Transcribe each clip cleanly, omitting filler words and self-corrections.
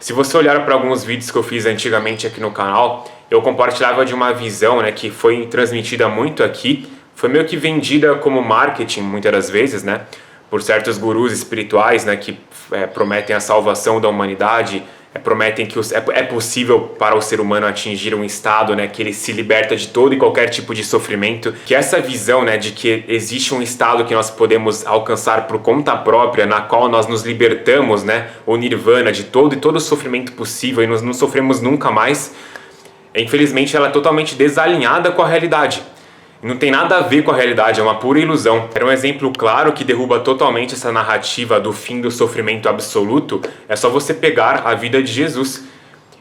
Se você olhar para alguns vídeos que eu fiz antigamente aqui no canal, eu compartilhava de uma visão, né, que foi transmitida muito aqui, foi meio que vendida como marketing muitas das vezes, né, por certos gurus espirituais, né, que prometem a salvação da humanidade, prometem que é possível para o ser humano atingir um estado, né, que ele se liberta de todo e qualquer tipo de sofrimento, que essa visão, né, de que existe um estado que nós podemos alcançar por conta própria, na qual nós nos libertamos, né, o nirvana de todo o sofrimento possível e nós não sofremos nunca mais, infelizmente ela é totalmente desalinhada com a realidade. Não tem nada a ver com a realidade, é uma pura ilusão. Era um exemplo claro que derruba totalmente essa narrativa do fim do sofrimento absoluto. É só você pegar a vida de Jesus.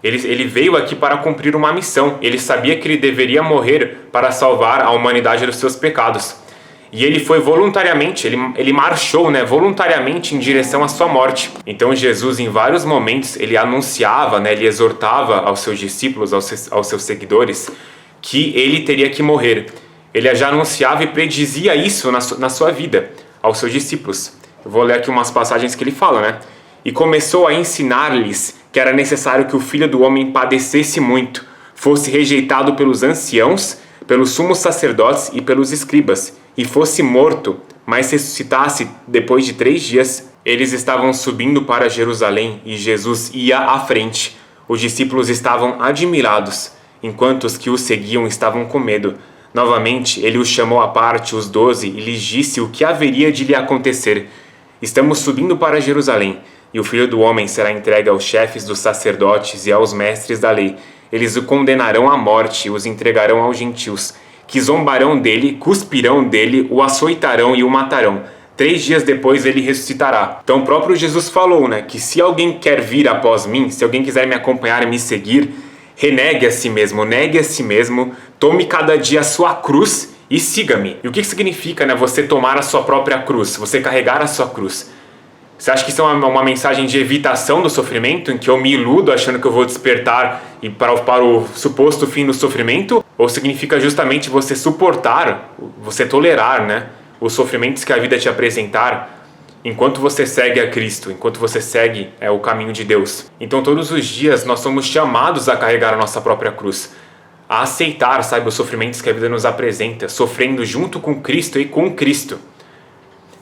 Ele veio aqui para cumprir uma missão. Ele sabia que ele deveria morrer para salvar a humanidade dos seus pecados. E ele foi voluntariamente, ele marchou, né, voluntariamente em direção à sua morte. Então Jesus, em vários momentos, ele anunciava, né, ele exortava aos seus discípulos, aos seus seguidores, que ele teria que morrer. Ele já anunciava e predizia isso na sua vida, aos seus discípulos. Eu vou ler aqui umas passagens que ele fala, né? E começou a ensinar-lhes que era necessário que o Filho do Homem padecesse muito, fosse rejeitado pelos anciãos, pelos sumos sacerdotes e pelos escribas, e fosse morto, mas ressuscitasse depois de 3 dias. Eles estavam subindo para Jerusalém e Jesus ia à frente. Os discípulos estavam admirados, enquanto os que o seguiam estavam com medo. Novamente, ele os chamou à parte, os 12, e lhes disse o que haveria de lhe acontecer. Estamos subindo para Jerusalém, e o Filho do Homem será entregue aos chefes dos sacerdotes e aos mestres da lei. Eles o condenarão à morte e os entregarão aos gentios, que zombarão dele, cuspirão dele, o açoitarão e o matarão. 3 dias depois ele ressuscitará. Então o próprio Jesus falou, né, que se alguém quer vir após mim, se alguém quiser me acompanhar e me seguir, renegue a si mesmo, negue a si mesmo, tome cada dia a sua cruz e siga-me. E o que significa, né, você tomar a sua própria cruz, você carregar a sua cruz? Você acha que isso é uma mensagem de evitação do sofrimento, em que eu me iludo achando que eu vou despertar e para o suposto fim do sofrimento? Ou significa justamente você suportar, você tolerar, né, os sofrimentos que a vida te apresentar, enquanto você segue a Cristo, enquanto você segue o caminho de Deus? Então todos os dias nós somos chamados a carregar a nossa própria cruz, a aceitar, sabe, os sofrimentos que a vida nos apresenta, sofrendo junto com Cristo e com Cristo.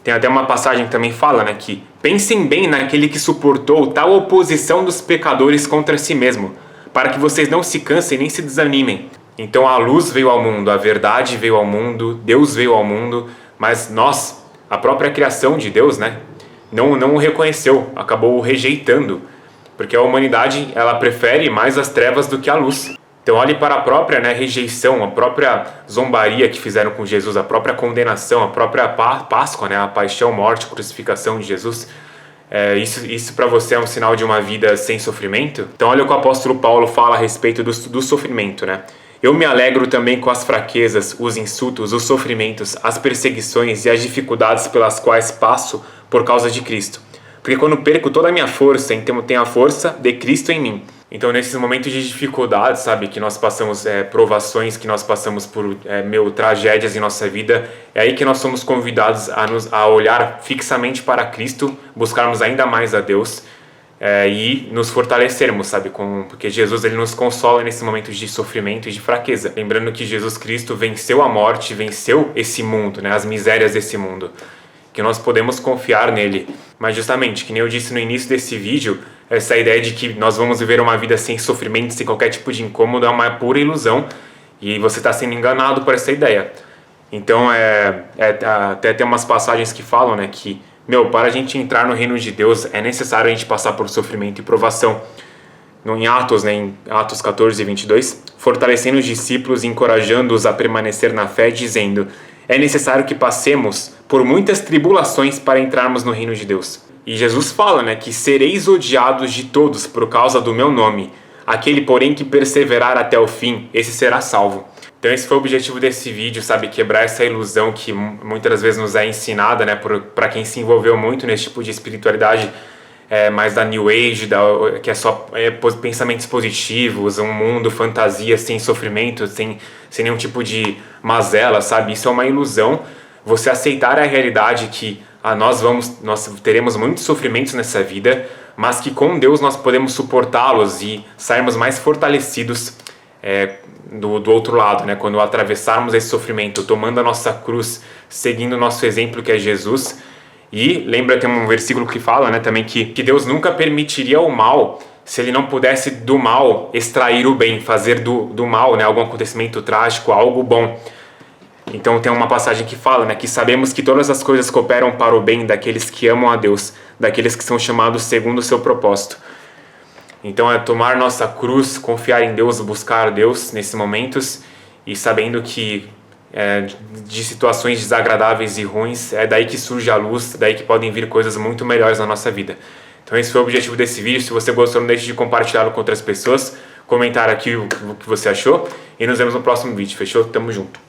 Tem até uma passagem que também fala, né, que pensem bem naquele que suportou tal oposição dos pecadores contra si mesmo, para que vocês não se cansem nem se desanimem. Então a luz veio ao mundo, a verdade veio ao mundo, Deus veio ao mundo, mas nós, a própria criação de Deus, né, não o reconheceu, acabou o rejeitando, porque a humanidade ela prefere mais as trevas do que a luz. Então olhe para a própria, né, rejeição, a própria zombaria que fizeram com Jesus, a própria condenação, a própria Páscoa, né, a paixão, morte, crucificação de Jesus. Isso para você é um sinal de uma vida sem sofrimento? Então olha o que o apóstolo Paulo fala a respeito do sofrimento, né? Eu me alegro também com as fraquezas, os insultos, os sofrimentos, as perseguições e as dificuldades pelas quais passo por causa de Cristo. Porque quando perco toda a minha força, então tenho a força de Cristo em mim. Então nesses momentos de dificuldade, sabe, que nós passamos provações, que nós passamos por tragédias em nossa vida, é aí que nós somos convidados a olhar fixamente para Cristo, buscarmos ainda mais a Deus e nos fortalecermos, sabe, porque Jesus ele nos consola nesses momentos de sofrimento e de fraqueza. Lembrando que Jesus Cristo venceu a morte, venceu esse mundo, né, as misérias desse mundo, que nós podemos confiar nele. Mas justamente, que nem eu disse no início desse vídeo, essa ideia de que nós vamos viver uma vida sem sofrimento, sem qualquer tipo de incômodo, é uma pura ilusão, e você está sendo enganado por essa ideia. Então, até tem umas passagens que falam, né, que, para a gente entrar no reino de Deus, é necessário a gente passar por sofrimento e provação. Em Atos, né, em Atos 14 e 22, fortalecendo os discípulos e encorajando-os a permanecer na fé, dizendo: é necessário que passemos por muitas tribulações para entrarmos no reino de Deus. E Jesus fala, né, que sereis odiados de todos por causa do meu nome. Aquele, porém, que perseverar até o fim, esse será salvo. Então esse foi o objetivo desse vídeo, sabe? Quebrar essa ilusão que muitas das vezes nos é ensinada, né, para quem se envolveu muito nesse tipo de espiritualidade, mais da New Age, que é só pensamentos positivos, um mundo, fantasia, sem sofrimento, sem nenhum tipo de mazela, sabe? Isso é uma ilusão. Você aceitar a realidade que nós teremos muitos sofrimentos nessa vida, mas que com Deus nós podemos suportá-los e sairmos mais fortalecidos do outro lado, né? Quando atravessarmos esse sofrimento, tomando a nossa cruz, seguindo o nosso exemplo que é Jesus. E lembra, tem um versículo que fala, né, também que Deus nunca permitiria o mal se ele não pudesse do mal extrair o bem, fazer do mal, né, algum acontecimento trágico, algo bom. Então tem uma passagem que fala, né, que sabemos que todas as coisas cooperam para o bem daqueles que amam a Deus, daqueles que são chamados segundo o seu propósito. Então é tomar nossa cruz, confiar em Deus, buscar Deus nesses momentos e sabendo que de situações desagradáveis e ruins, é daí que surge a luz, daí que podem vir coisas muito melhores na nossa vida. Então esse foi o objetivo desse vídeo. Se você gostou, não deixe de compartilhá-lo com outras pessoas, comentar aqui o que você achou e nos vemos no próximo vídeo. Fechou? Tamo junto.